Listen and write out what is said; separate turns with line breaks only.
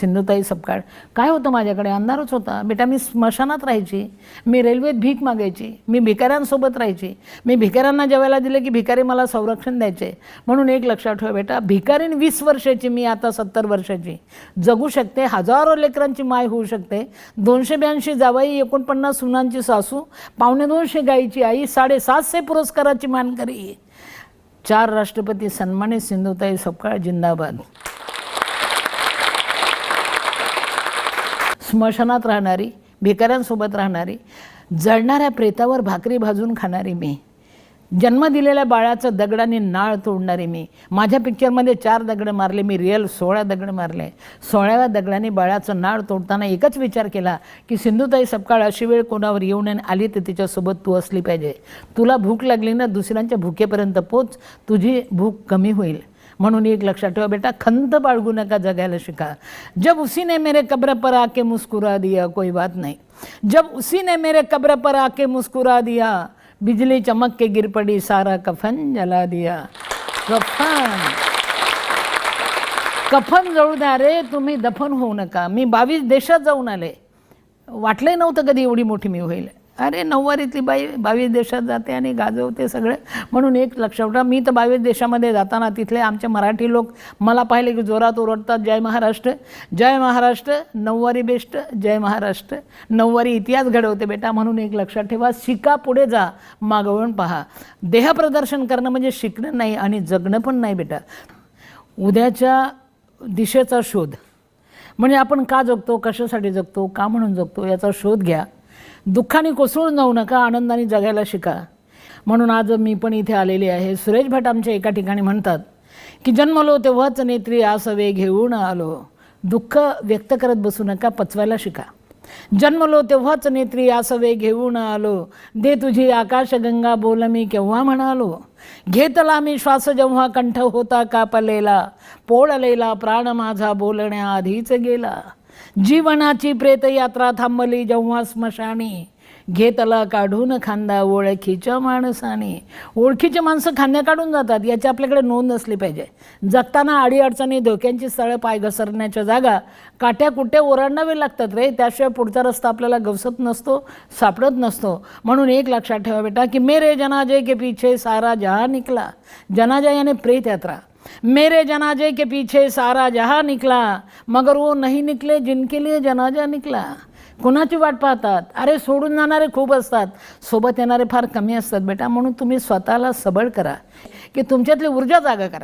सिंधुताई सपकाळ. काय होतं माझ्याकडे? अंधारच होता बेटा. मी स्मशानात राहायची, मी रेल्वेत भीक मागायची, मी भिकाऱ्यांसोबत राहायची, मी भिकाऱ्यांना जेवायला दिलं की भिकारी मला संरक्षण द्यायचे. म्हणून एक लक्षात ठेवा बेटा, भिकारीण 20 वर्षाची, मी आता 70 वर्षाची, जगू शकते, हजारो लेकरांची माय होऊ शकते, 282 जावाई, 49 सुनांची सासू, 250 गाईची आई, 750 पुरस्काराची मानकरी, 4 राष्ट्रपती सन्मानित सिंधुताई सपकाळ जिंदाबाद. स्मशानात राहणारी, भिकाऱ्यांसोबत राहणारी, जळणाऱ्या प्रेतावर भाकरी भाजून खाणारी मी, जन्म दिलेल्या बाळाचं दगडाने नाळ तोडणारी मी. माझ्या पिक्चरमध्ये 4 दगड मारले, मी रिअल 16 दगड मारले. 16व्या दगडाने बाळाचं नाळ तोडताना एकच विचार केला की सिंधुताई सपकाळ अशी वेळ कोणावर येऊ नये, आली तर तिच्यासोबत तू असली पाहिजे. तुला भूक लागली ना, दुसऱ्यांच्या भुकेपर्यंत पोच, तुझी भूक कमी होईल. म्हणून एक लक्षात ठेवा बेटा, खंत बाळगू नका, जगायला शिका. जब उसी ने मेरे कब्र पर आके मुस्कुरा दिया, कोई बात नहीं. जब उसी ने मेरे कब्र पर आके मुस्कुरा दिया, बिजली चमक के गिर पड़ी, सारा कफन जला दिया. कफन जळू द्या रे, तुम्ही दफन होऊ नका. मी 22 देशात जाऊन आले, वाटले नव्हतं कधी एवढी मोठी मी होईल. अरे 9वारीतली बाई 22 देशात जाते आणि गाजवते सगळे. म्हणून एक लक्षात ठेवा, मी तर 22 देशामध्ये जाताना तिथले आमचे मराठी लोक मला पाहिले की जोरात ओरडतात, जय महाराष्ट्र, जय महाराष्ट्र, 9वारी बेस्ट, जय महाराष्ट्र. 9वारी इतिहास घडवते बेटा. म्हणून एक लक्षात ठेवा, शिका, पुढे जा, मागवून पहा. देहप्रदर्शन करणं म्हणजे शिकणं नाही आणि जगणं पण नाही बेटा. उद्याच्या दिशेचा शोध म्हणजे आपण का जगतो, कशासाठी जगतो, का म्हणून जगतो याचा शोध घ्या. दुःखाने कोसळून जाऊ नका, आनंदाने जगायला शिका. म्हणून आज मी पण इथे आलेली आहे. सुरेश भट आमच्या एका ठिकाणी म्हणतात की जन्मलो तेव्हाच नेत्री आसवे घेऊन आलो. दुःख व्यक्त करत बसू नका, पचवायला शिका. जन्मलो तेव्हाच नेत्री आसवे घेऊन आलो, दे तुझी आकाशगंगा बोल मी केव्हा म्हणालो. घेतला मी श्वास जेव्हा कंठ होता कापलेला, पोळलेला प्राण माझा बोलण्याआधीच गेला. जीवनाची प्रेतयात्रा थांबली जेव्हा स्मशानी, घेतला काढून खांदा ओळखीच्या माणसाने. ओळखीचे माणसं खांद्या काढून जातात याची आपल्याकडे नोंद असली पाहिजे. जगताना अडीअडचणी, धोक्यांची स्थळं, पाय घसरण्याच्या जागा, काट्या कुट्या ओरडावे लागतात रे, त्याशिवाय पुढचा रस्ता आपल्याला गवसत नसतो, सापडत नसतो. म्हणून एक लक्षात ठेवा बेटा की मेरे जनाजे के पीछे सारा जहां निकला. जनाजा याने प्रेत यात्रा. मेरे जनाजे के पीछे सारा जहां निकला, मगर वो नहीं निकले जिनके लिए जनाजा निकला. कुणाची वाट पाहतात? अरे सोडून जाणारे खूप असतात, सोबत येणारे फार कमी असतात बेटा. म्हणून तुम्ही स्वतःला सबळ करा की तुमच्यातली ऊर्जा जागा करा.